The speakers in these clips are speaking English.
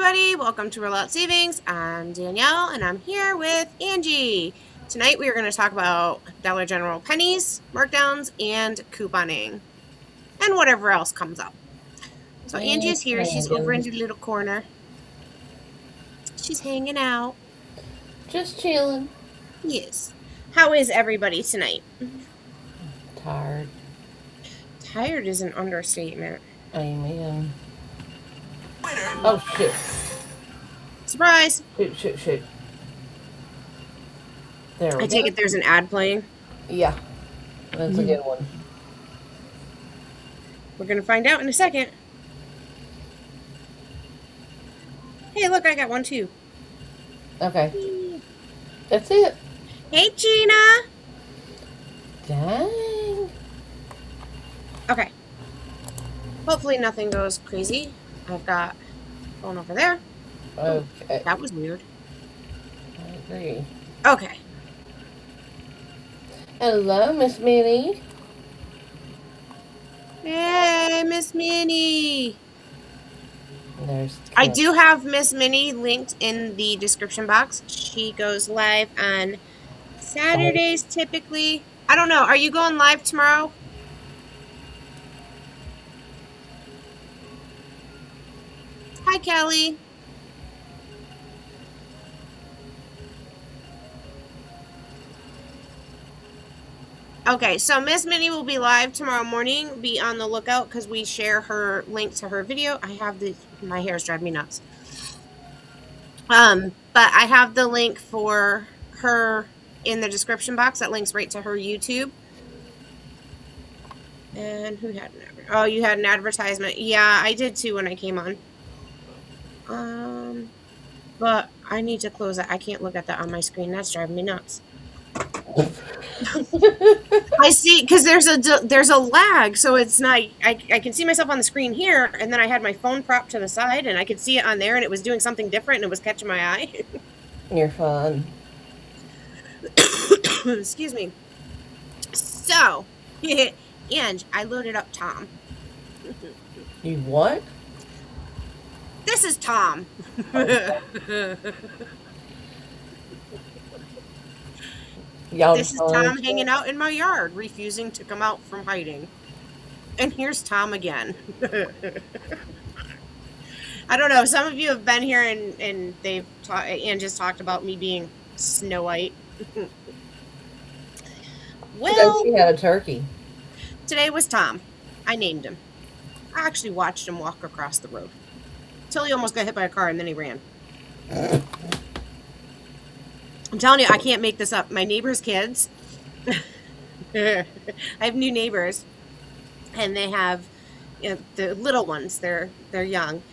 everybody, welcome to Roll Out Savings. I'm Danielle and I'm here with Angie. Tonight we are going to talk about Dollar General pennies, markdowns, and couponing, and whatever else comes up. So Angie is here, she's over in the little corner. She's hanging out. Just chilling. Yes. How is everybody tonight? Tired. Tired is an understatement. Amen. Oh shit. Surprise! Shoot. There we go. I take it there's an ad playing. Yeah. That's a good one. We're going to find out in a second. Hey, look, I got one too. Okay. That's it. Hey, Gina! Dang. Okay. Hopefully nothing goes crazy. I've got phone over there. Okay. That was weird. I agree. Okay. Hello, Miss Minnie. Hey, Miss Minnie. There's I do have Miss Minnie linked in the description box. She goes live on Saturdays typically. I don't know. Are you going live tomorrow? Hi, Kelly. Okay, so Miss Minnie will be live tomorrow morning. Be on the lookout because we share her link to her video. I have my hair's driving me nuts. But I have the link for her in the description box that links right to her YouTube. And who had an advertisement? Oh, you had an advertisement. Yeah, I did too when I came on. But I need to close it. I can't look at that on my screen. That's driving me nuts. I see, because there's a lag, so it's not. I can see myself on the screen here, and then I had my phone propped to the side, and I could see it on there, and it was doing something different, and it was catching my eye. You're fine. Excuse me. So, and I loaded up Tom. You what? This is Tom. This is Tom hanging out in my yard, refusing to come out from hiding. And here's Tom again. I don't know. Some of you have been here and they've just talked about me being Snow White. Well, she had a turkey. Today was Tom. I named him. I actually watched him walk across the road until he almost got hit by a car and then he ran. I'm telling you, I can't make this up. My neighbor's kids, I have new neighbors, and they have the little ones. They're young,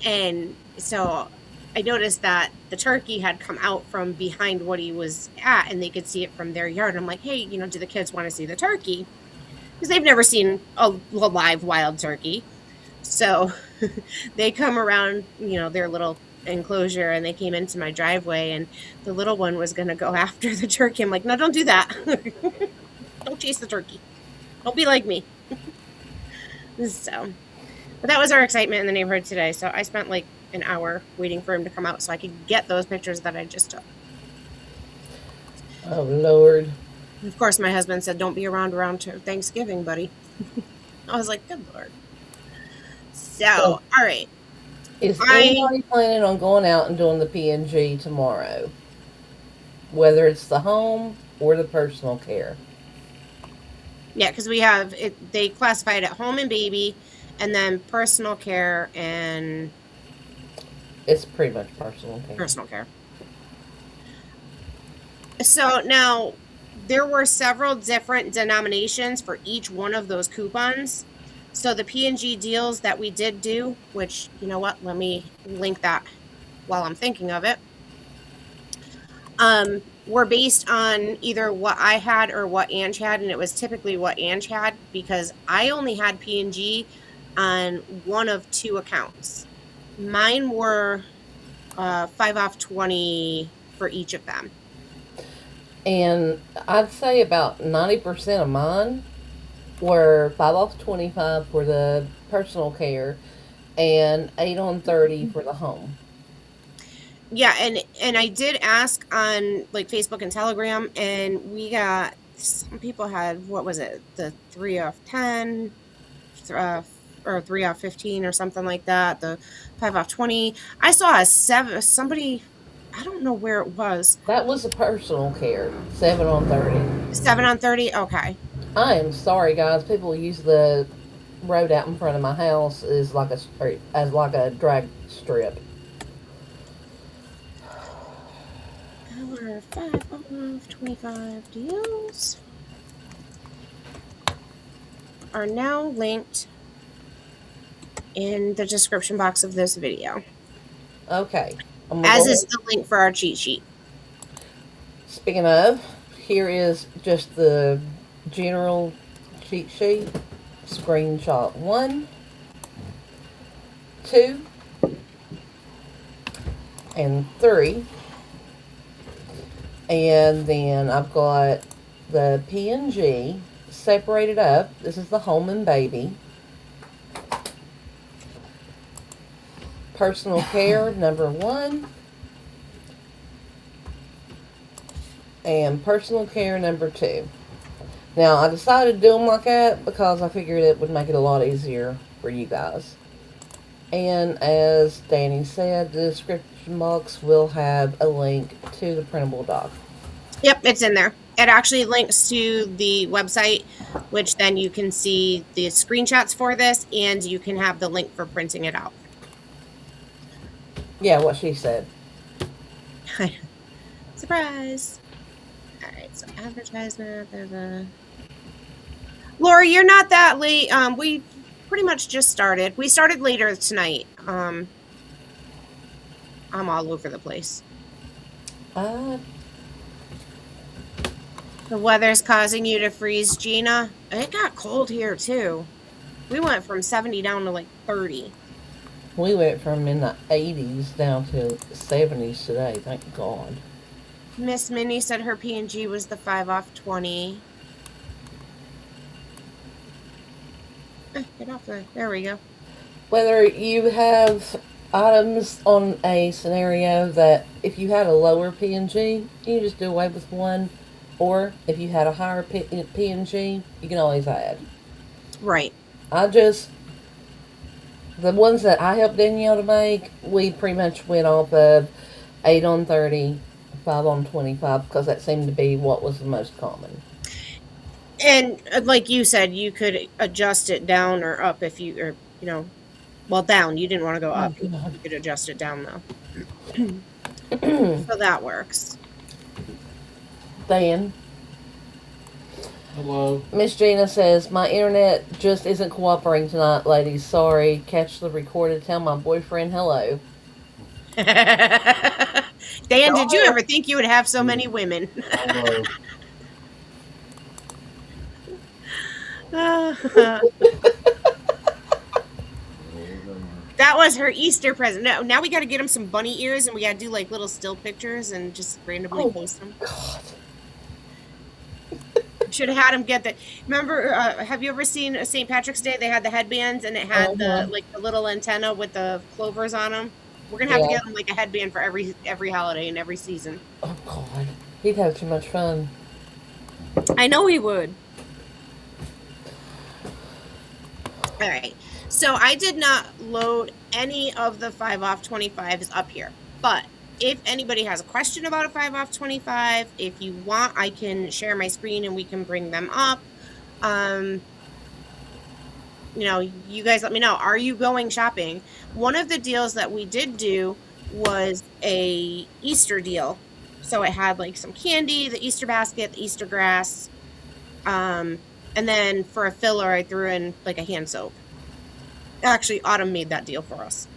and so I noticed that the turkey had come out from behind what he was at, and they could see it from their yard. I'm like, hey, do the kids want to see the turkey? Because they've never seen a live wild turkey. So they come around, their little enclosure, and they came into my driveway, and the little one was going to go after the turkey. I'm like, no, don't do that. Don't chase the turkey. Don't be like me. So, but that was our excitement in the neighborhood today. So I spent like an hour waiting for him to come out so I could get those pictures that I just took. Oh, Lord. Of course, my husband said, don't be around Thanksgiving, buddy. I was like, good Lord. So, all right. Is anybody planning on going out and doing the P&G tomorrow? Whether it's the home or the personal care? Yeah, because we have it. They classify it at home and baby, and then personal care and... It's pretty much personal care. Personal care. So now, there were several different denominations for each one of those coupons. So the P&G deals that we did do, which, you know what, let me link that while I'm thinking of it, were based on either what I had or what Ange had, and it was typically what Ange had because I only had P&G on one of two accounts. Mine were 5 off 20 for each of them. And I'd say about 90% of mine were 5 off 25 for the personal care and 8 on 30 for the home. Yeah, and I did ask on like Facebook and Telegram, and we got some people had, what was it, the 3 off 10, uh, or 3 off 15 or something like that. The 5 off 20. I saw a seven. Somebody, I don't know where it was. That was a personal care, 7 on 30. 7 on 30. Okay. I am sorry, guys. People use the road out in front of my house as like a street, as like a drag strip. Our 5 off 25 deals are now linked in the description box of this video, Okay. as is the link for our cheat sheet. Speaking of, here is just the general cheat sheet. Screenshot 1, 2, and 3. And then I've got the PNG separated up. This is the home and baby. Personal care number 1. And personal care number 2. Now, I decided to do them like that because I figured it would make it a lot easier for you guys. And as Danny said, the description box will have a link to the printable doc. Yep, it's in there. It actually links to the website, which then you can see the screenshots for this, and you can have the link for printing it out. Yeah, what she said. Surprise. All right, so advertisement. Lori, you're not that late. We pretty much just started. We started later tonight. I'm all over the place. The weather's causing you to freeze, Gina. It got cold here too. We went from 70 down to like 30. We went from in the 80s down to 70s today. Thank God. Miss Minnie said her P&G was the 5 off 20. Get off there. There we go. Whether you have items on a scenario that if you had a lower P&G, you just do away with one. Or if you had a higher P&G, you can always add. Right. The ones that I helped Danielle to make, we pretty much went off of 8 on 30, 5 on 25, because that seemed to be what was the most common. And like you said, you could adjust it down or up if you, or, you know, well, down. You didn't want to go up. You could adjust it down, though. So that works. Dan. Hello. Miss Gina says, my internet just isn't cooperating tonight, ladies. Sorry. Catch the recorded. Tell my boyfriend hello. Dan, did you ever think you would have so many women? Hello. That was her Easter present. No, now we got to get him some bunny ears, and we got to do like little still pictures and just randomly post them. God. Should have had him get that. Remember, have you ever seen St. Patrick's Day? They had the headbands, and it had the little antenna with the clovers on them. We're gonna have to get him like a headband for every holiday and every season. Oh God, he'd have too much fun. I know he would. All right, so I did not load any of the 5 off 25s up here, but if anybody has a question about a 5 off 25, if you want, I can share my screen and we can bring them up. You know, you guys let me know. Are you going shopping? One of the deals that we did do was a Easter deal. So it had like some candy, the Easter basket, the Easter grass. And then for a filler, I threw in like a hand soap. Actually, Autumn made that deal for us.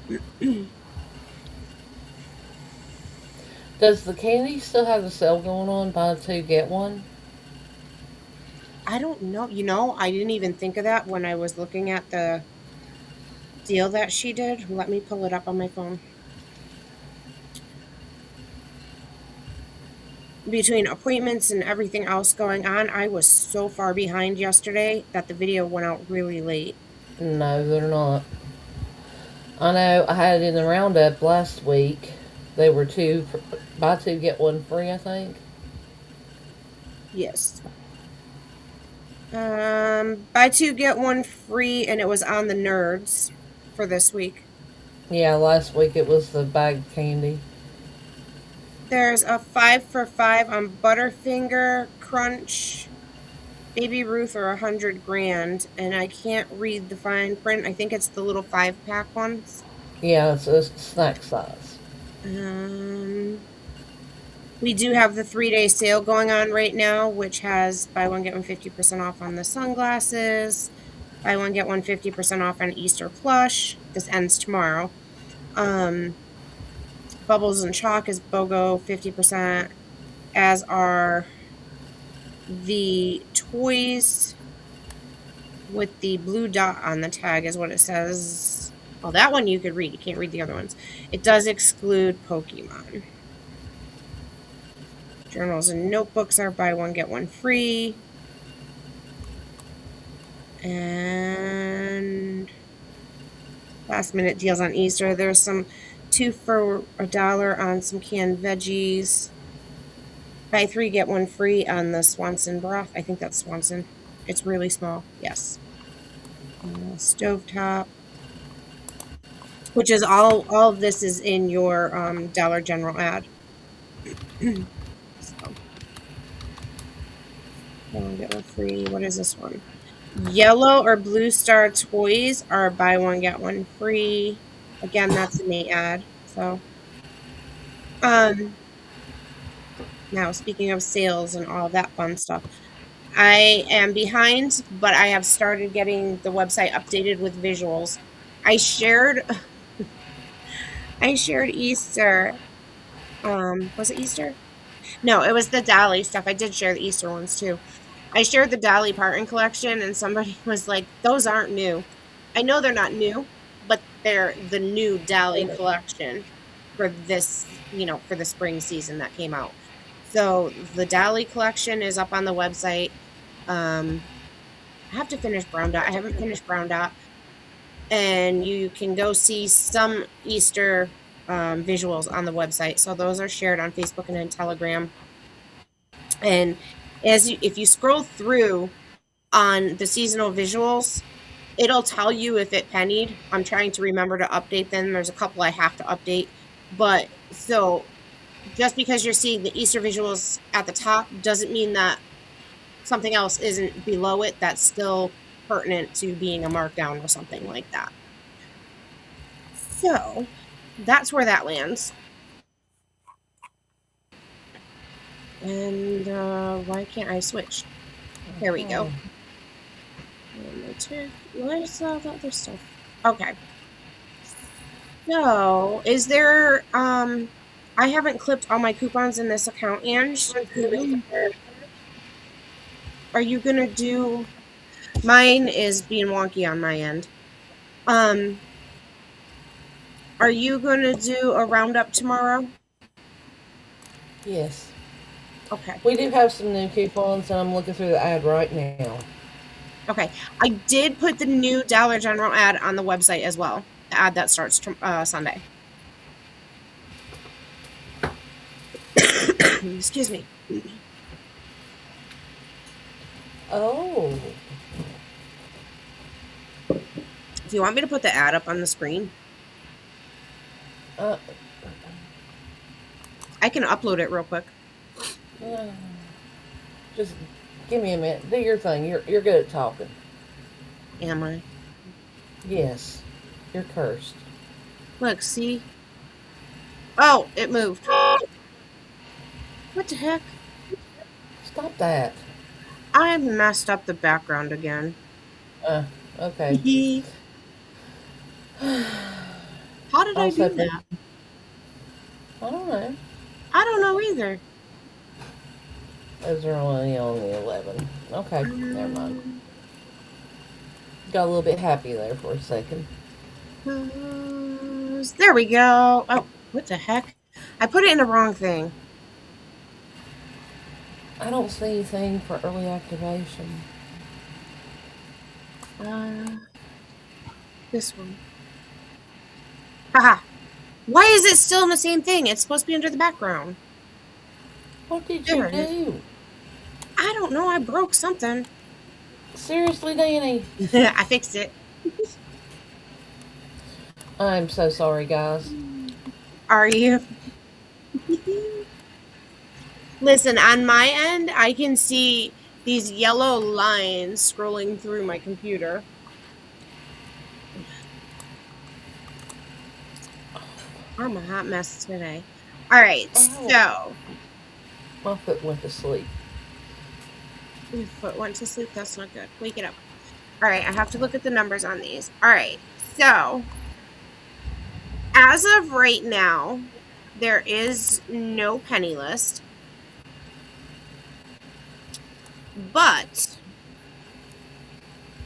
Does the candy still have the sale going on? Buy two, get one? I don't know. You know, I didn't even think of that when I was looking at the deal that she did. Let me pull it up on my phone. Between appointments and everything else going on, I was so far behind yesterday that the video went out really late. No, they're not. I know I had it in the roundup last week, They were buy two get one free, I think. Yes. Buy two get one free, and it was on the Nerds for this week. Yeah, last week it was the bag candy. There's a 5 for 5 on Butterfinger Crunch, Baby Ruth, or 100 grand, and I can't read the fine print. I think it's the little 5 pack ones. Yeah, it's a snack size. Um, we do have the 3-day sale going on right now, which has buy one get one 50% off on the sunglasses, buy one get one 50% off on Easter plush. This ends tomorrow. Bubbles and Chalk is BOGO 50%, as are the toys with the blue dot on the tag, is what it says. Well, that one you could read. You can't read the other ones. It does exclude Pokemon. Journals and notebooks are buy one get one free. And last minute deals on Easter. There's some 2 for $1 on some canned veggies. Buy 3 get 1 free on the Swanson broth. I think that's Swanson. It's really small. Yes. Stovetop, which is all of this is in your Dollar General ad. So, buy one get one free. What is this one? Yellow or Blue Star toys are buy one get one free. Again, that's in the ad. So, now speaking of sales and all that fun stuff, I am behind, but I have started getting the website updated with visuals. I shared Easter. Was it Easter? No, it was the Dolly stuff. I did share the Easter ones too. I shared the Dolly Parton collection, and somebody was like, "Those aren't new." I know they're not new, but they're the new Dolly collection for this, for the spring season that came out. So the Dolly collection is up on the website. I have to finish Brown Dot. I haven't finished Brown Dot. And you can go see some Easter visuals on the website. So those are shared on Facebook and in Telegram. And if you scroll through on the seasonal visuals, it'll tell you if it pennied. I'm trying to remember to update them. There's a couple I have to update. But so just because you're seeing the Easter visuals at the top doesn't mean that something else isn't below it that's still pertinent to being a markdown or something like that. So that's where that lands. And why can't I switch? There we go. Where's all the other stuff? Okay. So, is there, I haven't clipped all my coupons in this account, Ange. Are you gonna do, mine is being wonky on my end. Are you gonna do a roundup tomorrow? Yes. Okay. We do have some new coupons, and I'm looking through the ad right now. Okay. I did put the new Dollar General ad on the website as well. The ad that starts Sunday. Excuse me. Oh. If you want me to put the ad up on the screen, I can upload it real quick. Just give me a minute. Do your thing. You're good at talking. Am I? Yes. You're cursed. Look, see? Oh, it moved. What the heck? Stop that. I messed up the background again. Okay. How did I do that? I don't know. I don't know either. Those are only on the 11. Okay, never mind. Got a little bit happy there for a second. There we go. Oh, what the heck? I put it in the wrong thing. I don't see anything for early activation. This one. Haha. Why is it still in the same thing? It's supposed to be under the background. What did you There it is. do? I don't know. I broke something. Seriously, Danny? I fixed it. I'm so sorry, guys. Are you? Listen, on my end, I can see these yellow lines scrolling through my computer. I'm a hot mess today. All right, Ow. so My foot went to sleep. your foot went to sleep. That's not good. Wake it up. All right, I have to look at the numbers on these. All right, so as of right now, there is no penny list, but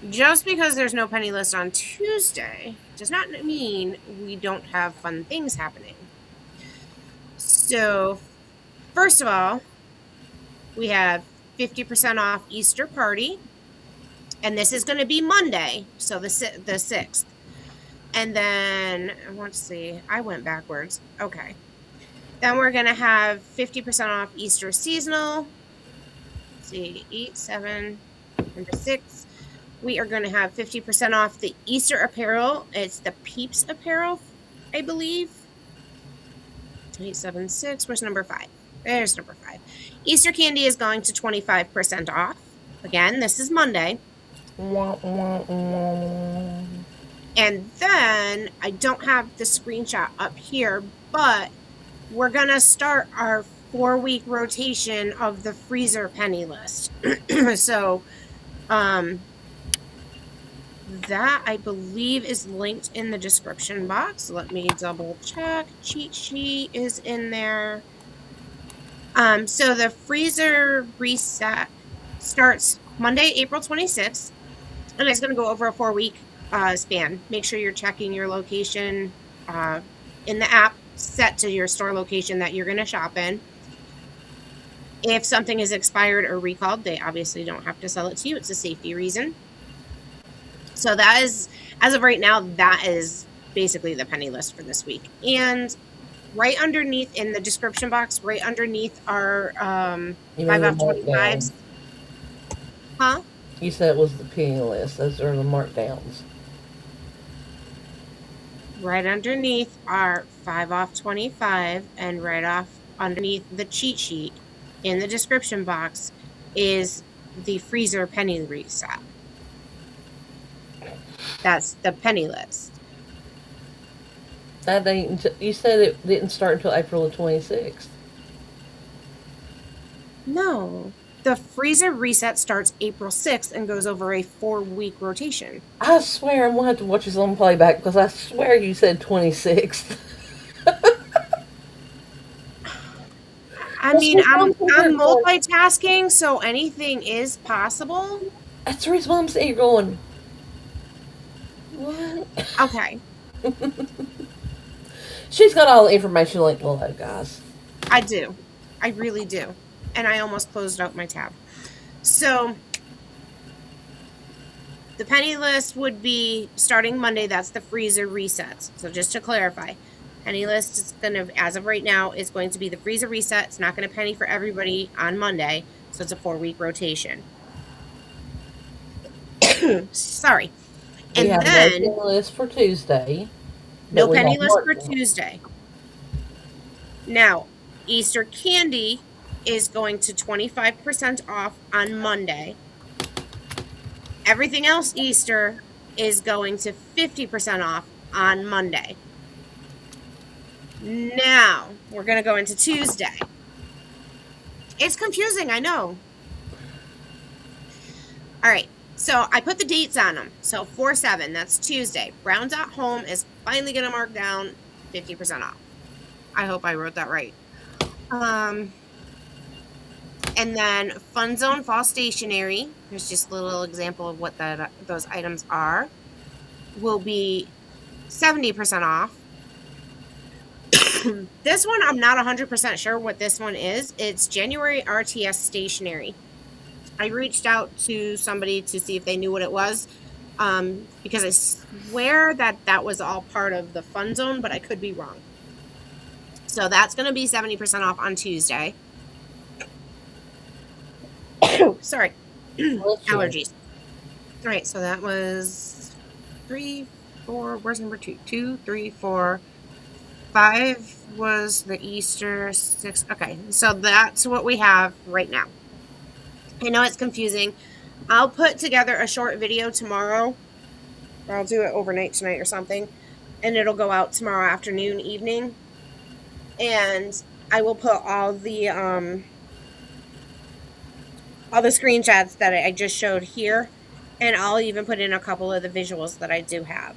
just because there's no penny list on Tuesday does not mean we don't have fun things happening. So, first of all, we have 50% off Easter party, and this is going to be Monday, so the 6th. And then, let's see, I went backwards. Okay. Then we're going to have 50% off Easter seasonal. Let's see, 8, 7, and 6. We are going to have 50% off the Easter apparel. It's the Peeps apparel, I believe. 876. Where's number 5? There's number 5. Easter candy is going to 25% off. Again, this is Monday. Wah, wah, wah. And then I don't have the screenshot up here, but we're going to start our 4-week rotation of the freezer penny list. So, that I believe is linked in the description box. Let me double check. Cheat sheet is in there. So the freezer reset starts Monday, April 26th, and it's going to go over a 4-week span. Make sure you're checking your location in the app set to your store location that you're going to shop in. If something is expired or recalled, they obviously don't have to sell it to you. It's a safety reason. So that is, as of right now, that is basically the penny list for this week. And right underneath in the description box, right underneath our 5 off 25s. Huh? You said it was the penny list. Those are the markdowns. Right underneath our 5 off 25 and right off underneath the cheat sheet in the description box is the freezer penny reset. That's the penny list. That ain't. You said it didn't start until April the 26th. No. The freezer reset starts April 6th and goes over a 4-week rotation. I swear I'm gonna have to watch this on playback because I swear you said 26th. I mean, I'm multitasking, so anything is possible. That's the reason why I'm sitting here going, what? Okay. She's got all the information linked below, guys. I do. I really do. And I almost closed out my tab. So the penny list would be starting Monday. That's the freezer resets. So just to clarify, penny list is going to, as of right now, is going to be the freezer reset. It's not going to penny for everybody on Monday. So it's a 4-week rotation. Sorry. And we have then no penny list for Tuesday. no penny list for Tuesday. Now, Easter candy is going to 25% off on Monday. Everything else Easter is going to 50% off on Monday. Now, we're going to go into Tuesday. It's confusing, I know. All right. So I put the dates on them. So 4/7, that's Tuesday. Brown.Home is finally going to mark down 50% off. I hope I wrote that right. And then Fun Zone Fall Stationery, here's just a little example of what those items are, will be 70% off. This one, I'm not 100% sure what this one is. It's January RTS Stationery. I reached out to somebody to see if they knew what it was, because I swear that was all part of the Fun Zone, but I could be wrong. So that's going to be 70% off on Tuesday. Sorry. Allergies. All right, so that was 3, 4. Where's number 2? 2, 3, 4, 5 was the Easter, 6. Okay, so that's what we have right now. I know it's confusing. I'll put together a short video tomorrow, or I'll do it overnight tonight or something, and it'll go out tomorrow afternoon, evening. And I will put all the screenshots that I just showed here, and I'll even put in a couple of the visuals that I do have.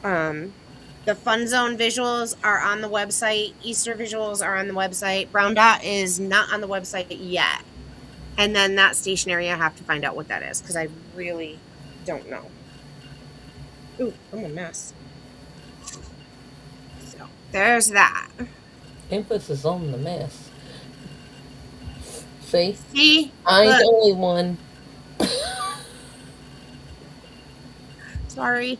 The Fun Zone visuals are on the website. Easter visuals are on the website. Brown Dot is not on the website yet. And then that stationery, I have to find out what that is because I really don't know. Ooh, I'm a mess. So there's that. Emphasis on the mess. See? See? I ain't the only one. Sorry.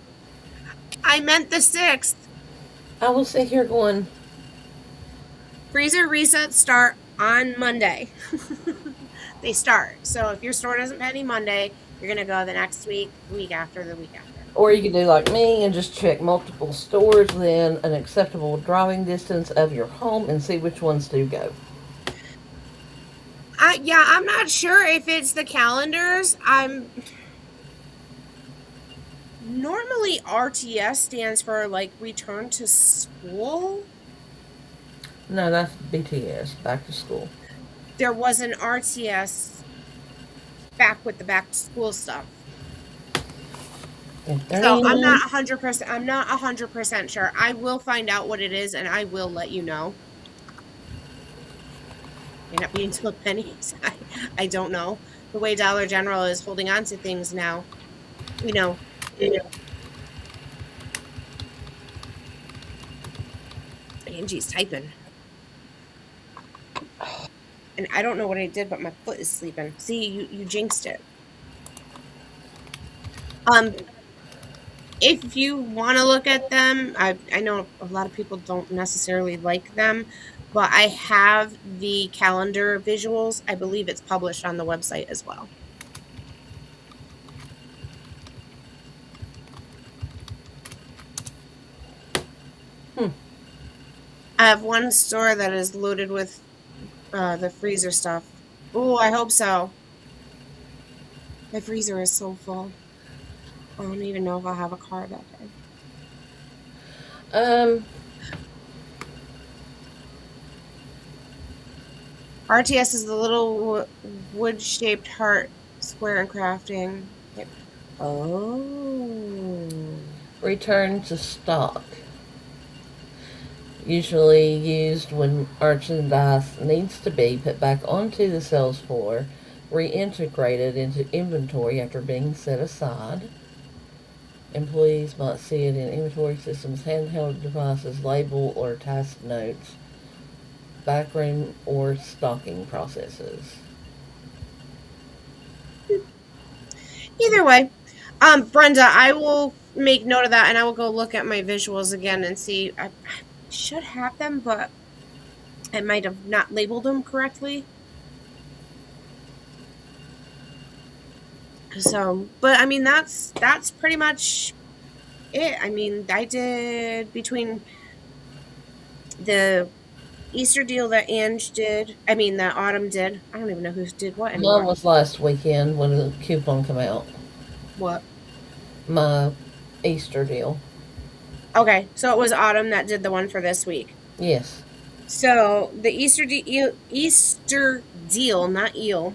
I meant the 6th. I will sit here going. Freezer resets start on Monday. They start. So if your store doesn't Penny Monday, you're going to go the next week, week after, the week after. Or you can do like me and just check multiple stores within an acceptable driving distance of your home and see which ones do go. Yeah, I'm not sure if it's the calendars. Normally RTS stands for like return to school. No, that's BTS, back to school. There was an RTS back with the back to school stuff. So I'm not 100%. I'm not 100% sure. I will find out what it is, and I will let you know. May not be until pennies. I don't know. The way Dollar General is holding on to things now, you know. Angie's typing. And I don't know what I did, but my foot is sleeping. See, you jinxed it. If you want to look at them, I know a lot of people don't necessarily like them, but I have the calendar visuals. I believe it's published on the website as well. I have one store that is loaded with the freezer stuff. Oh, I hope so. My freezer is so full. I don't even know if I'll have a car that day. RTS is the little wood-shaped heart square in crafting. Yep. Oh. Return to stock. Usually used when merchandise needs to be put back onto the sales floor, reintegrated into inventory after being set aside. Employees might see it in inventory systems, handheld devices, label or task notes, backroom or stocking processes. Either way, Brenda, I will make note of that, and I will go look at my visuals again and see. I should have them, but I might have not labeled them correctly. So, but I mean, that's pretty much it. I mean, I did between the Easter deal that Ange did. I mean, that Autumn did. I don't even know who did what anymore. Mine was last weekend when the coupon came out. What? My Easter deal. Okay, so it was Autumn that did the one for this week. Yes. So the Easter deal, not eel,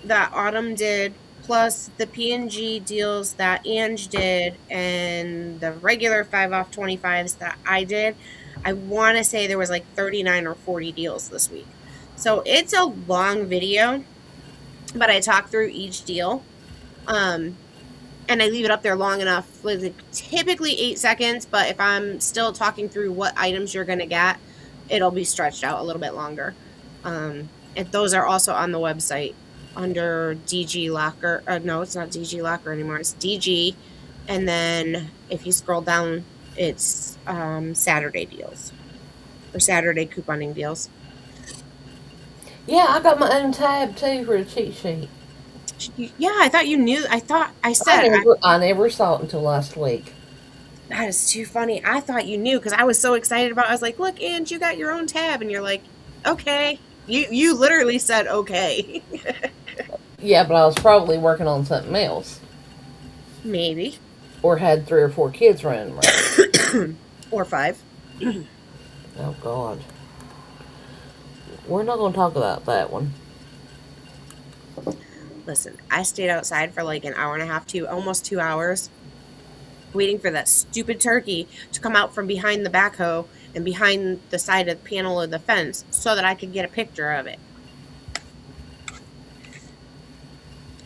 that Autumn did, plus the P&G deals that Ange did, and the regular 5 off 25s that I did. I want to say there was like 39 or 40 deals this week. So it's a long video, but I talk through each deal. And I leave it up there long enough, like typically 8 seconds, but if I'm still talking through what items you're going to get, it'll be stretched out a little bit longer. And those are also on the website under DG Locker. No, it's not DG Locker anymore. It's DG. And then if you scroll down, it's Saturday deals. for Saturday couponing deals. Yeah, I got my own tab too for a cheat sheet. Yeah, I thought you knew. I thought I I said never, I never saw it until last week. that is too funny. I thought you knew because I was so excited about it. I was like, look, and you got your own tab. And you're like, okay. You literally said okay. Yeah, but I was probably working on something else, Maybe. or had 3 or 4 kids running around. Or 5. Oh God, we're not going to talk about that one. Listen, I stayed outside for like an hour and a half to almost 2 hours waiting for that stupid turkey to come out from behind the backhoe and behind the side of the panel of the fence so that I could get a picture of it.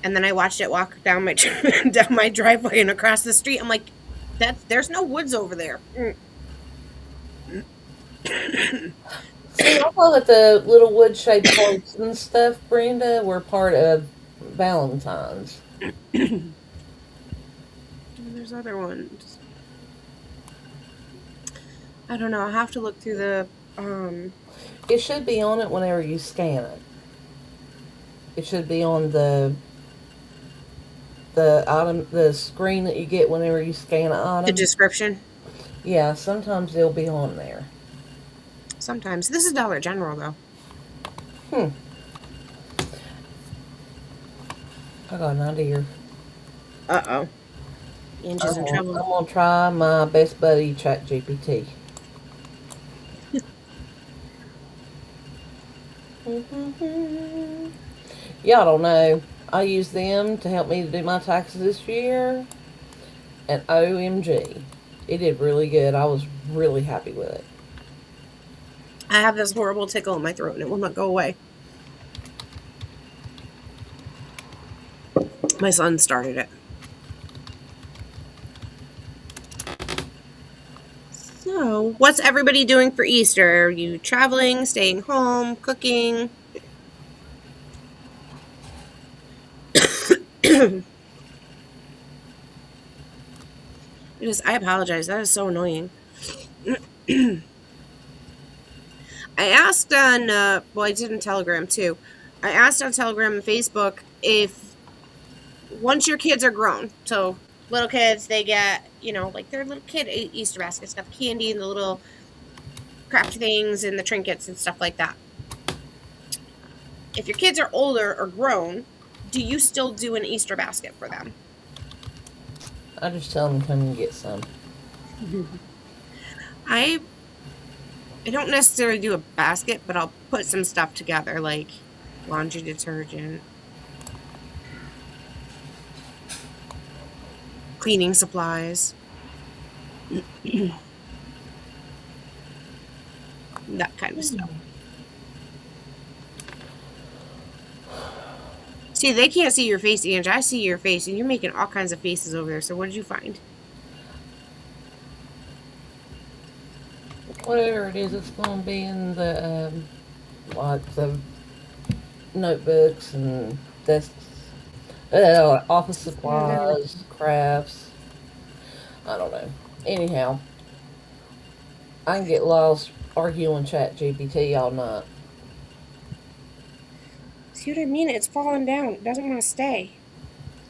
And then I watched it walk down my down my driveway and across the street. I'm like, there's no woods over there. See, I thought that the little wood-shaped hearts and stuff, Brenda, were part of Valentine's. And there's other ones. I don't know. I'll have to look through the It should be on it whenever you scan it. It should be on the screen that you get whenever you scan an the item. description. Yeah, sometimes they'll be on there. Sometimes this is Dollar General though. I got an idea. Uh-oh. Angie's in I'm trouble. gonna try my best buddy, ChatGPT. Y'all don't know. I use them to help me to do my taxes this year. And OMG, it did really good. I was really happy with it. I have this horrible tickle in my throat and it will not go away. My son started it. So, what's everybody doing for Easter? Are you traveling, staying home, cooking? I apologize. That is so annoying. I asked on, well, I did in Telegram too. I asked on Telegram and Facebook if once your kids are grown, so little kids, they get, like their little kid Easter baskets, got the candy and the little craft things and the trinkets and stuff like that. If your kids are older or grown, do you still do an Easter basket for them? I just tell them to come and get some. I don't necessarily do a basket, but I'll put some stuff together, like laundry detergent, cleaning supplies, that kind of stuff. See, they can't see your face, Ange. I see your face, and you're making all kinds of faces over there. So what did you find? Whatever it is, it's going to be in the, like the notebooks and desks, office supplies, crafts. I don't know. Anyhow, I can get lost arguing ChatGPT all night. See what I mean? It's falling down. It doesn't want to stay.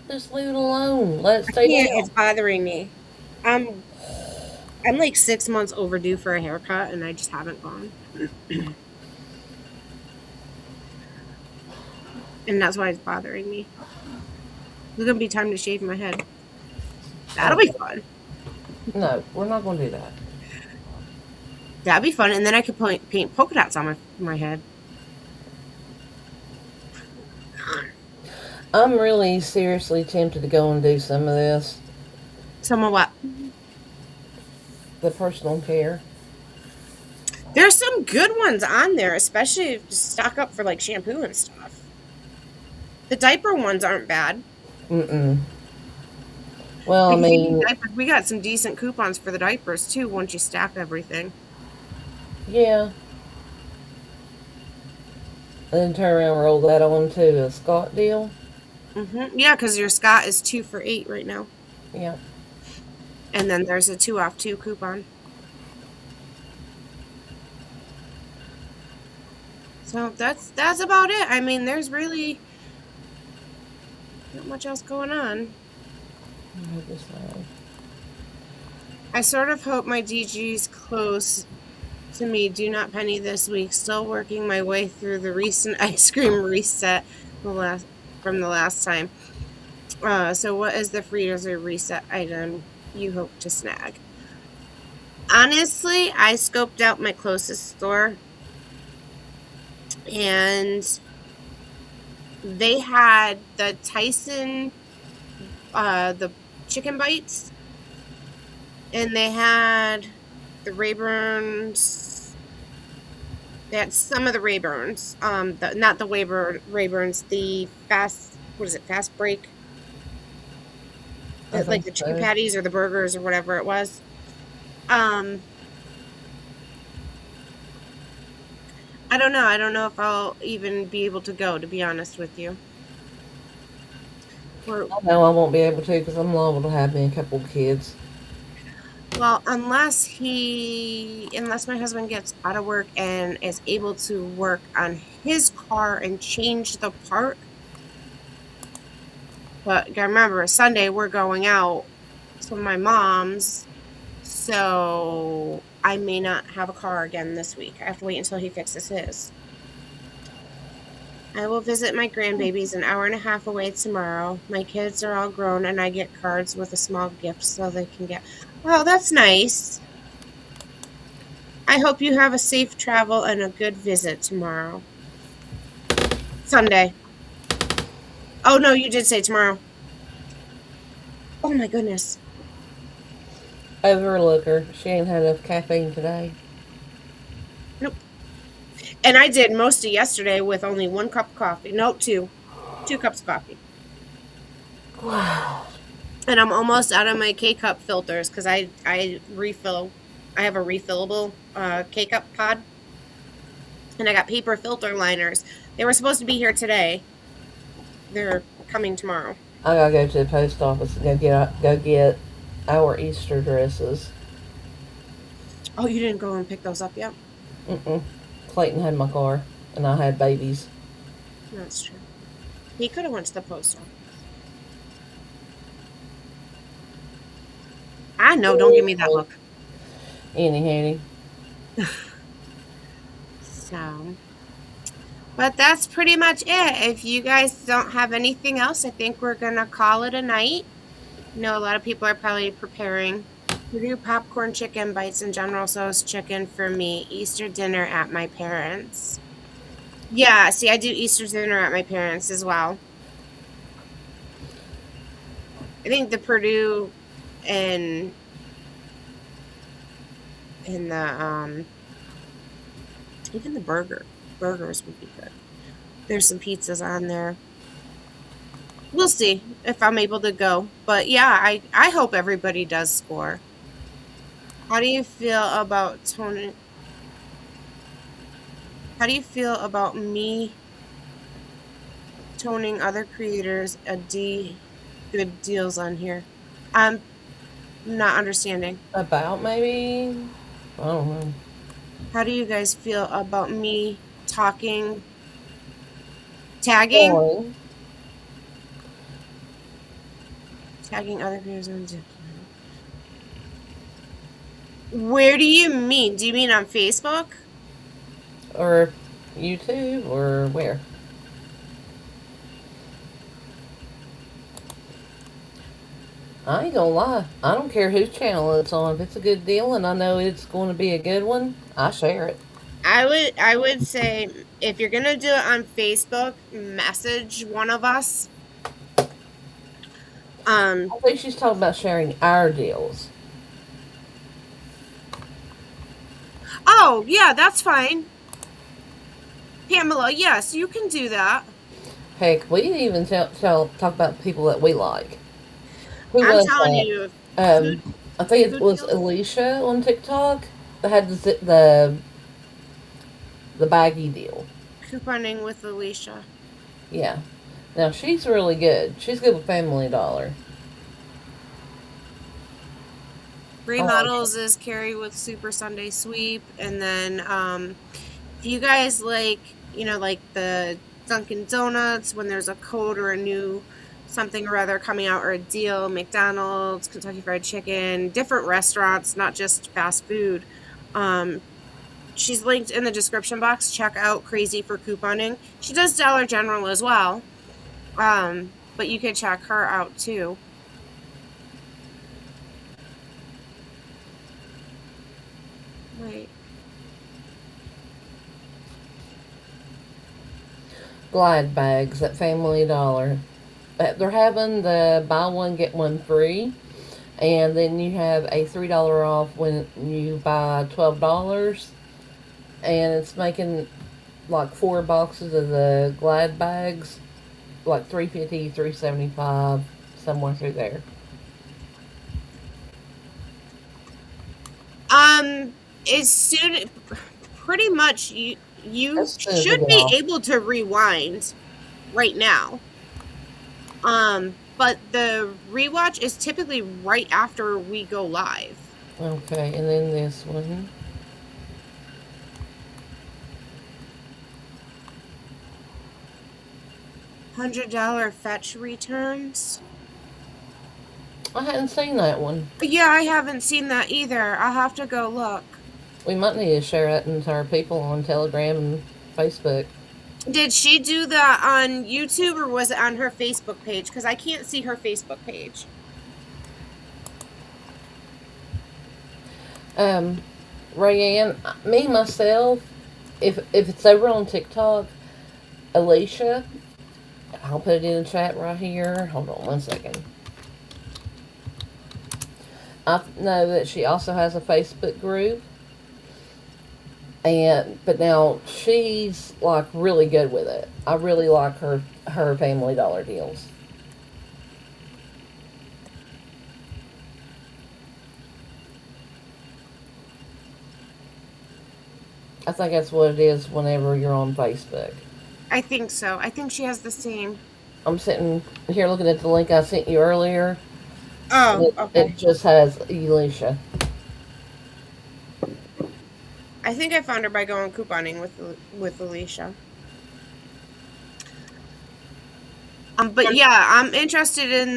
Just leave it alone. Let it I stay can't. down. It's bothering me. I'm like 6 months overdue for a haircut, and I just haven't gone. And that's why it's bothering me. It's gonna be time to shave my head. That'll be fun. No, we're not going to do that. That'd be fun, and then I could paint polka dots on my head. I'm really seriously tempted to go and do some of this. Some of what? The personal care. There's some good ones on there, especially if you stock up for like shampoo and stuff. The diaper ones aren't bad. Well, I mean, We got some decent coupons for the diapers too once you stack everything. yeah. And then turn around and roll that on to a Scott deal. Yeah, because your Scott is 2 for $8 right now. Yeah. And then there's a 2 off 2 coupon. So that's about it. I mean, there's really not much else going on. I sort of hope my DG's close to me do not penny this week. Still working my way through the recent ice cream reset from the last time. So what is the freezer reset item you hope to snag? Honestly, I scoped out my closest store and they had the Tyson the chicken bites, and they had the Rayburns. They had some of the Rayburns. Not the Rayburns. The fast. What is it? Fast break. I Like think the chicken so. patties or the burgers or whatever it was. Um, I don't know. I don't know if I'll even be able to go. To be honest with you. We're, No, I won't be able to because I'm liable to have me a couple of kids. well, unless my husband gets out of work and is able to work on his car and change the part. But you gotta remember, Sunday we're going out to my mom's, so I may not have a car again this week. I have to wait until he fixes his. I will visit my grandbabies an hour and a half away tomorrow. My kids are all grown and I get cards with a small gift so they can get. Oh, that's nice. I hope you have a safe travel and a good visit tomorrow. Sunday. Oh no, you did say tomorrow. Oh my goodness. Overlook her. She ain't had enough caffeine today. Nope. And I did most of yesterday with only 1 cup of coffee. No, two. 2 cups of coffee. Wow. And I'm almost out of my K-cup filters because I refill. I have a refillable K-cup pod. And I got paper filter liners. They were supposed to be here today. They're coming tomorrow. I gotta go to the post office and go get our Easter dresses. Oh, you didn't go and pick those up yet? Mm-mm. Clayton had my car, and I had babies. That's true. He could have went to the post office. I know. Don't give me that look. Annie Hanny. So, but that's pretty much it. If you guys don't have anything else, I think we're gonna call it a night. You know, a lot of people are probably preparing. We do popcorn chicken bites and General Tso's chicken for me. Easter dinner at my parents'. Yeah, see, I do Easter dinner at my parents' as well. I think the Purdue and the even the burgers would be good. There's some pizzas on there. We'll see if I'm able to go. But yeah, I hope everybody does score. How do you feel about Tony? How do you feel about me toning other creators a good deals on here? I'm not understanding. About maybe, I don't know. How do you guys feel about me tagging Boring. other creators on Where do you mean? Do you mean on Facebook? Or YouTube, or where? I ain't gonna lie. I don't care whose channel it's on. If it's a good deal and I know it's going to be a good one, I share it. I would say if you're gonna do it on Facebook, message one of us. I think she's talking about sharing our deals. Oh yeah, that's fine. Pamela, yes, you can do that. Heck, we didn't even talk about people that we like. Who I'm was telling that? you, food I think it food was deals. Alicia on TikTok that had the baggy deal. Couponing with Alicia. Yeah. Now she's really good. She's good with Family Dollar. Remodels is Carrie with Super Sunday Sweep, and then if you guys like like the Dunkin' Donuts when there's a code or a new something or other coming out or a deal, McDonald's, Kentucky Fried Chicken, different restaurants, not just fast food. Um, she's linked in the description box. Check out Crazy for couponing. She does Dollar General as well. But you could check her out too. Right. Glide bags at Family Dollar. They're having the buy one get one free, and then you have a $3 off when you buy $12, and it's making like 4 boxes of the Glide bags, like 350, 375, somewhere through there. Um, as soon pretty much you As soon as they should get be off. able to rewind right now. But the rewatch is typically right after we go live. Okay, and then this one. $100 fetch returns. I hadn't seen that one. Yeah, I haven't seen that either. I'll have to go look. We might need to share that into our people on Telegram and Facebook. Did she do that on YouTube or was it on her Facebook page? Because I can't see her Facebook page. Um, Rayanne, me myself, if it's over on TikTok, Alicia, I'll put it in the chat right here. Hold on 1 second. I know that she also has a Facebook group, and but now she's like really good with it. I really like her Family Dollar deals. I think that's what it is whenever you're on Facebook. I think so. I think she has the same. I'm sitting here looking at the link I sent you earlier. Oh, It okay. just has Alicia. I think I found her by going couponing with Alicia. But yeah, I'm interested in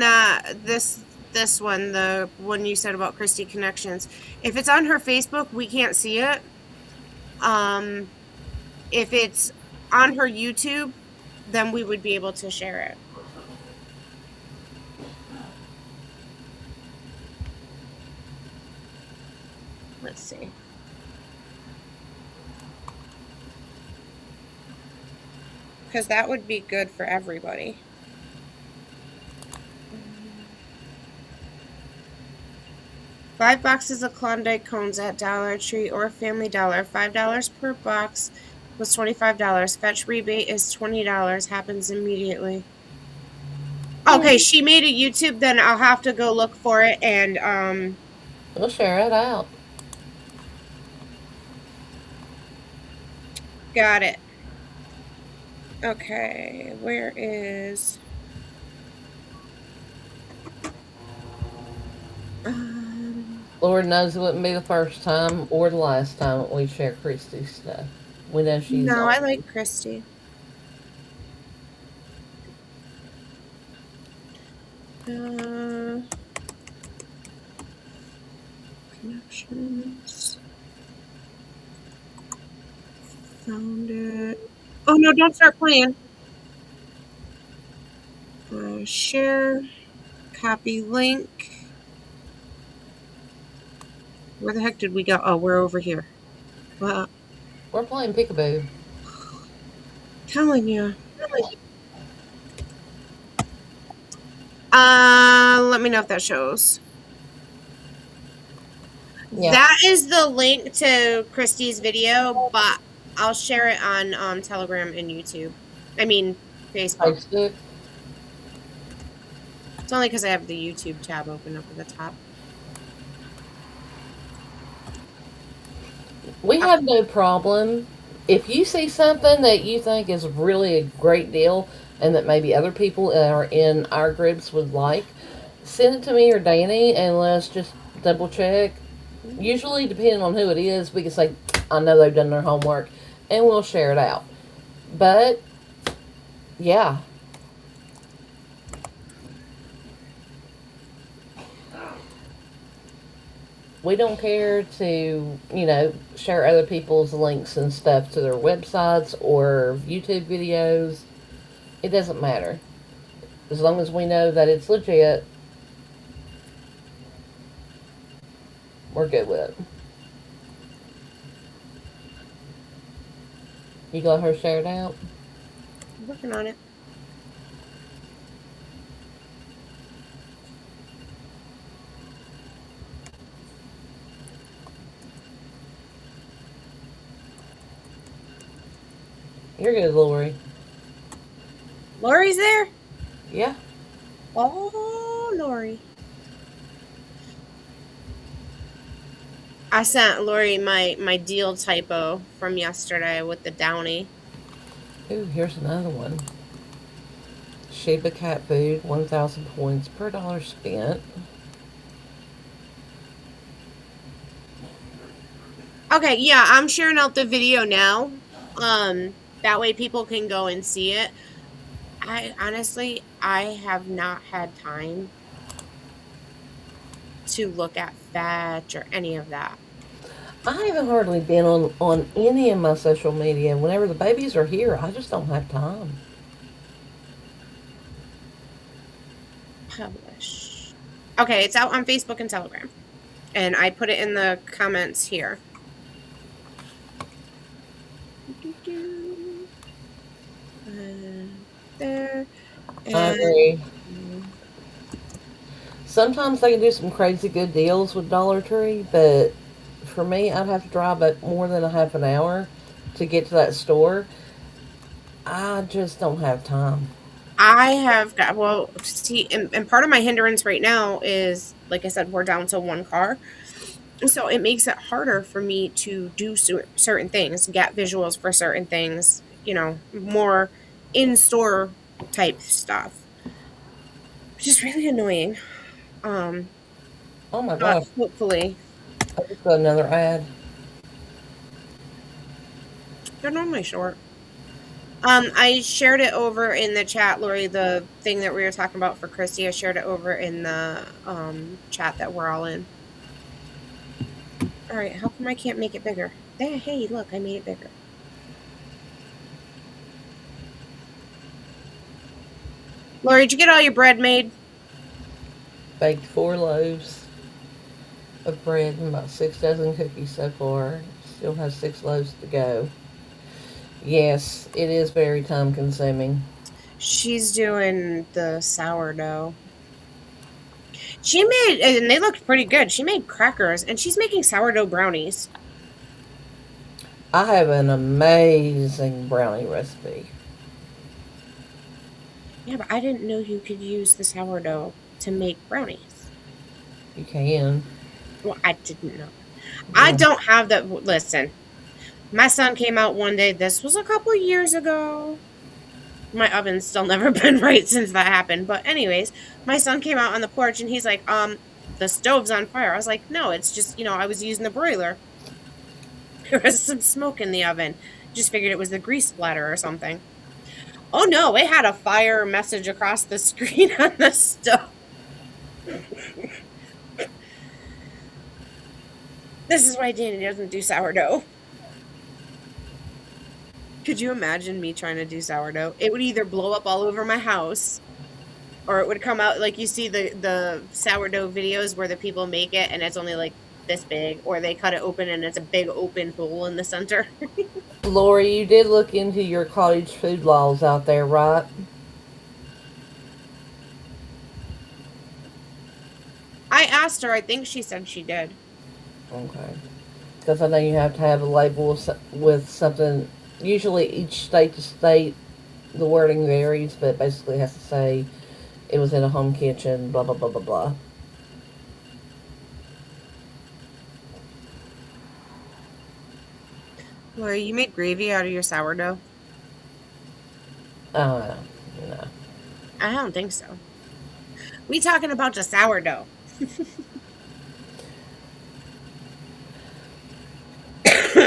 this one, the one you said about Christy Connections. If it's on her Facebook, we can't see it. Um, if it's on her YouTube, then we would be able to share it. Let's see. Because that would be good for everybody. 5 boxes of Klondike cones at Dollar Tree or Family Dollar. $5 per box was $25. Fetch rebate is $20. Happens immediately. Okay, she made a YouTube, then I'll have to go look for it and We'll share it out. got it. Okay, where is Lord knows it wouldn't be the first time or the last time that we share Christy's stuff. We know she's no, I on. like Christy. Uh, connections. Found it. Oh no, don't start playing. Share, copy link. Where the heck did we go? Oh, we're over here. Well, We're playing peekaboo. telling you. Let me know if that shows. Yeah. That is the link to Christy's video, but I'll share it on Telegram and YouTube. I mean, Facebook. Facebook. It's only because I have the YouTube tab open up at the top. We have no problem. If you see something that you think is really a great deal and that maybe other people that are in our groups would like, send it to me or Danny and let's just double check. Usually, depending on who it is, we can say, I know they've done their homework, and we'll share it out. But yeah, we don't care to, share other people's links and stuff to their websites or YouTube videos. It doesn't matter. As long as we know that it's legit, we're good with it. You got her shared out? I'm working on it. You're good, Lori. Lori's there? Yeah. Oh, Lori. I sent Lori my deal typo from yesterday with the Downy. Ooh, here's another one. Sheba cat food, 1,000 points per dollar spent. Okay, yeah, I'm sharing out the video now. That way people can go and see it. I honestly, I have not had time to look at fetch or any of that. I haven't hardly been on any of my social media. Whenever the babies are here, I just don't have time. Publish. Okay, it's out on Facebook and Telegram. And I put it in the comments here. There. And I agree. Sometimes they can do some crazy good deals with Dollar Tree, but for me, I'd have to drive up more than a half an hour to get to that store. I just don't have time. I have got, well, see, and part of my hindrance right now is, like I said, we're down to one car. So it makes it harder for me to do certain things, get visuals for certain things, more in-store type stuff, which is really annoying. Oh my But gosh, hopefully, I just got another ad. they're normally short. I shared it over in the chat, Lori, the thing that we were talking about for Christy. I shared it over in the chat that we're all in. All right, how come I can't make it bigger? There, hey, look, I made it bigger. Lori, did you get all your bread made? Baked 4 loaves of bread and about 6 dozen cookies so far. Still has 6 loaves to go. Yes, it is very time consuming. She's doing the sourdough. She made, and they looked pretty good. She made crackers, and she's making sourdough brownies. I have an amazing brownie recipe. Yeah, but I didn't know you could use the sourdough to make brownies. You can. Well, I didn't know. I don't have that. Listen, my son came out one day. This was a couple years ago. My oven's still never been right since that happened. But anyways, my son came out on the porch and he's like, the stove's on fire. I was like, no, it's just, I was using the broiler. There was some smoke in the oven. Just figured it was the grease splatter or something. Oh no, it had a fire message across the screen on the stove. This is why Danny doesn't do sourdough. Could you imagine me trying to do sourdough? It would either blow up all over my house, or it would come out like you see the sourdough videos where the people make it and it's only like this big, or they cut it open and it's a big open hole in the center. Lori, you did look into your cottage food laws out there, right? I asked her. I think she said she did. Okay. Because I know you have to have a label with something. Usually each state to state, the wording varies, but basically it has to say it was in a home kitchen, blah, blah, blah, blah, blah. Lori, you made gravy out of your sourdough? No. I don't think so. We talking about the sourdough.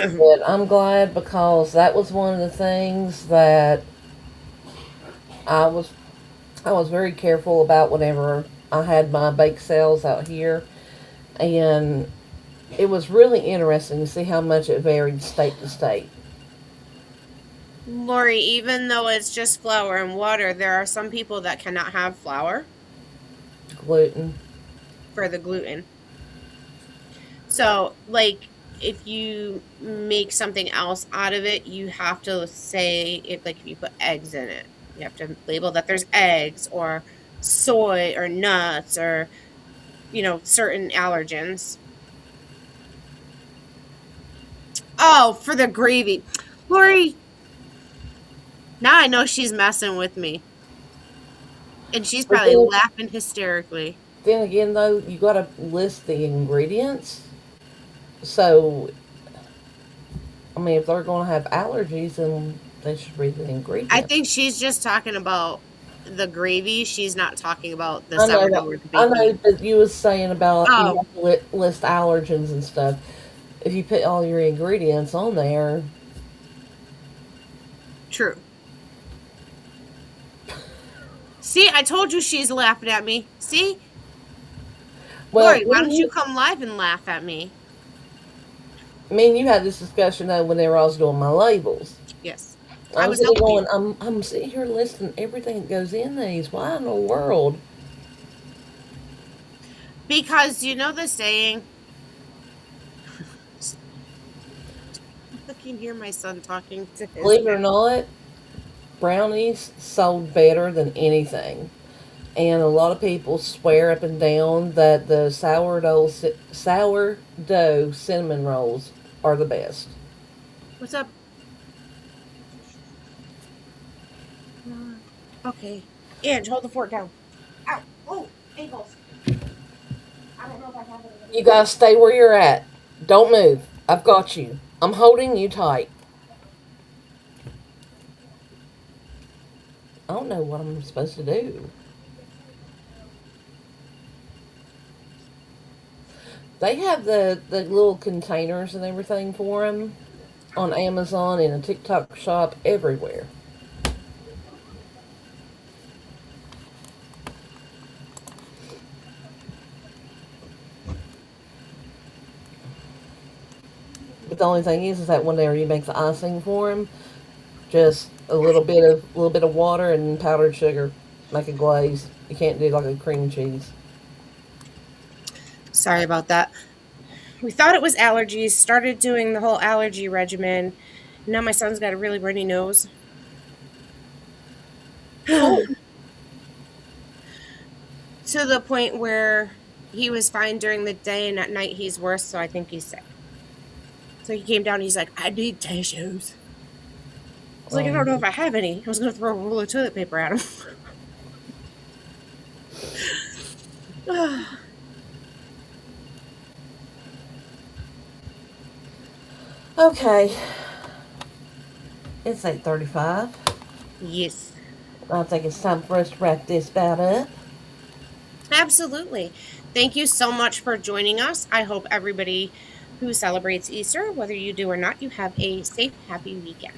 But I'm glad because that was one of the things that I was I was very careful about whenever I had my bake sales out here, and it was really interesting to see how much it varied state to state. Lori, even though it's just flour and water, there are some people that cannot have flour Gluten. for the gluten. So, like, if you make something else out of it, you have to say if, like, if you put eggs in it, you have to label that there's eggs or soy or nuts or, certain allergens. Oh, for the gravy. Lori, now I know she's messing with me. And she's But probably laughing hysterically. then again, though, you got to list the ingredients. So, I mean, if they're going to have allergies, then they should read the I ingredients. think she's just talking about the gravy. She's not talking about the I know, sourdough or the I know, baking. but you was saying about you Oh, have to list allergens and stuff. If you put all your ingredients on there, true. See, I told you she's laughing at me. See? well, Lori, why don't you come live and laugh at me? me and you had this discussion though whenever I was doing my labels. Yes. I I'm was sitting helping going, you. I'm sitting here listing everything that goes in these. Why in the world? Because you know the saying, I can hear my son talking to his Believe it or cat. not, brownies sold better than anything. And a lot of people swear up and down that the sourdough cinnamon rolls are the best. What's up? Okay. Ange, hold the fork down. Ow. Oh, ankles. I don't know if I have it over You here. guys stay where you're at. Don't move. I've got you. I'm holding you tight. I don't know what I'm supposed to do. They have the little containers and everything for them on Amazon and a TikTok shop everywhere. But the only thing is that whenever you make the icing for them, just a little bit of water and powdered sugar, make a glaze. You can't do like a cream cheese. Sorry about that. We thought it was allergies, started doing the whole allergy regimen. Now my son's got a really runny nose. Oh, To the point where he was fine during the day and at night he's worse, so I think he's sick. So he came down and he's like, I need tissues. I was like, I don't know if I have any. I was going to throw a roll of toilet paper at him. okay. It's 8:35. Yes, I think it's time for us to wrap this bout up. absolutely. Thank you so much for joining us. I hope everybody who celebrates Easter, whether you do or not, you have a safe, happy weekend.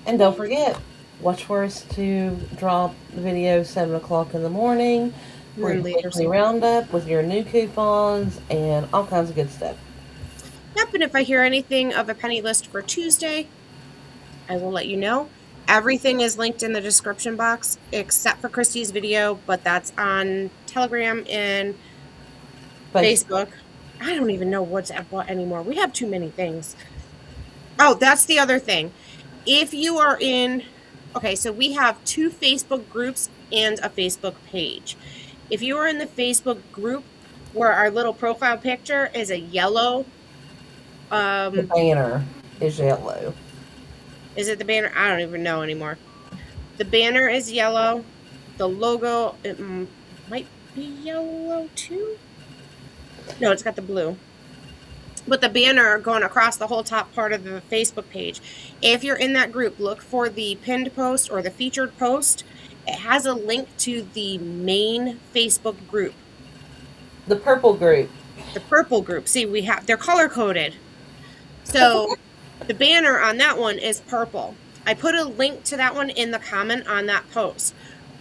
And don't forget, watch for us to drop the video 7 o'clock in the morning for And your then later. weekly roundup with your new coupons and all kinds of good stuff. Yep, and if I hear anything of a penny list for Tuesday, I will let you know. Everything is linked in the description box except for Christy's video, but that's on Telegram and Facebook. I don't even know what's at what anymore. We have too many things. Oh, that's the other thing. If you are in, okay, so we have 2 Facebook groups and a Facebook page. If you are in the Facebook group where our little profile picture is a yellow, The banner is yellow. is it the banner? I don't even know anymore. The banner is yellow. The logo, it might be yellow too. No, it's got the blue. But the banner going across the whole top part of the Facebook page. If you're in that group, look for the pinned post or the featured post. It has a link to the main Facebook group. The purple group. The purple group. See, they're color coded. So the banner on that one is purple. I put a link to that one in the comment on that post.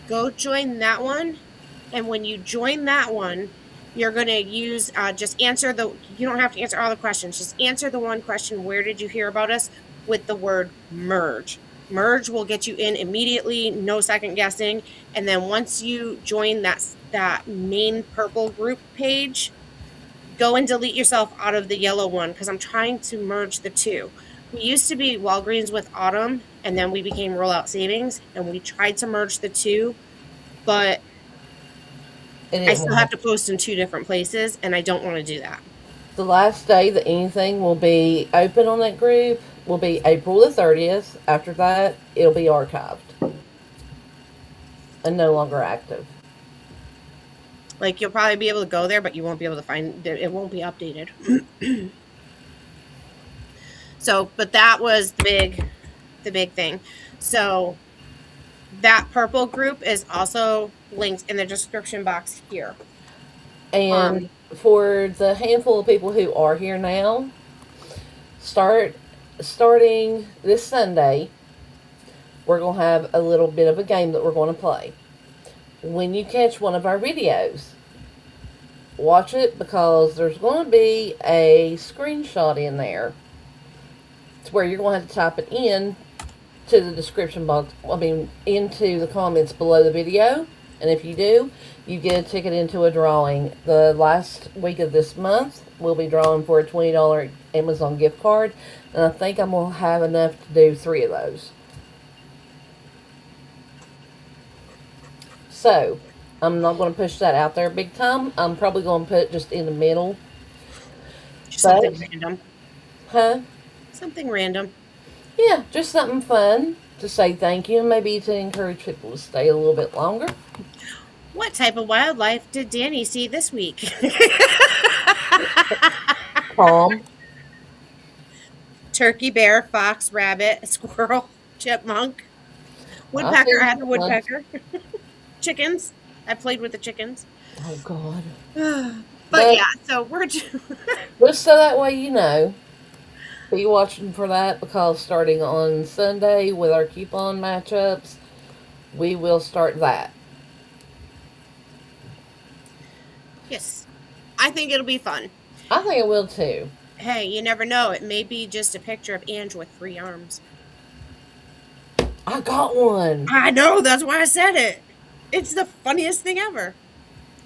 Go join that one. And when you join that one, you're going to use just answer you don't have to answer all the questions. Just answer the one question, where did you hear about us, with the word merge. Merge will get you in immediately, no second guessing. And then once you join that main purple group page, go and delete yourself out of the yellow one, because I'm trying to merge the two. We used to be Walgreens with Autumn, and then we became Rollout Savings, and we tried to merge the two, but I still have to post in two different places, and I don't want to do that. The last day that anything will be open on that group will be April the 30th. After that, it'll be archived and no longer active. Like, you'll probably be able to go there, but you won't be able to find it. It won't be updated. So, but that was the big thing. So that purple group is also linked in the description box here. And for the handful of people who are here now, starting this Sunday, we're going to have a little bit of a game that we're going to play. When you catch one of our videos, watch it, because there's going to be a screenshot in there. It's where you're going to have to type it in to the description box, into the comments below the video. And if you do, you get a ticket into a drawing. The last week of this month, we'll be drawing for a $20 Amazon gift card. And I think I'm going to have enough to do 3 of those. So, I'm not going to push that out there big time. I'm probably going to put it just in the middle. Just something random. Huh? Something random. Yeah, just something fun to say thank you, and maybe to encourage people to stay a little bit longer. What type of wildlife did Danny see this week? Palm. Turkey, bear, fox, rabbit, squirrel, chipmunk, woodpecker. I had the woodpecker. Chickens. I played with the chickens. Oh, God. But yeah, so we're just so that way you know. Be watching for that, because starting on Sunday with our coupon matchups, we will start that. Yes. I think it'll be fun. I think it will too. Hey, you never know. It may be just a picture of Ange with 3 arms. I got one. I know, that's why I said it. It's the funniest thing ever.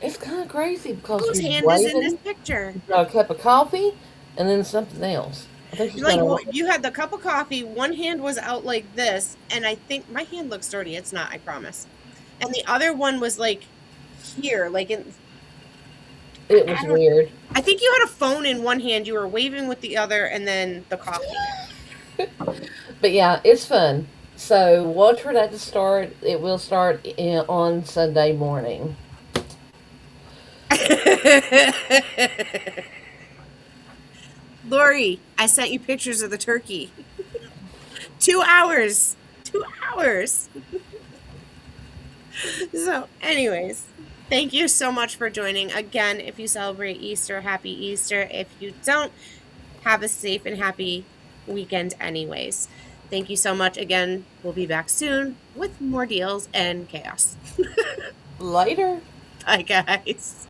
It's kind of crazy, because whose hand is in this picture? You got a cup of coffee and then something else. I think you had the cup of coffee, one hand was out like this, and I think my hand looks dirty. It's not, I promise. And the other one was like here, like in. It was weird. I think you had a phone in one hand, you were waving with the other, and then the coffee. But yeah, it's fun. So watch for that to start. It will start on Sunday morning. Lori, I sent you pictures of the turkey. 2 hours. 2 hours. So, anyways, thank you so much for joining. Again, if you celebrate Easter, happy Easter. If you don't, have a safe and happy weekend anyways. Thank you so much. Again, we'll be back soon with more deals and chaos. Later. Bye, guys.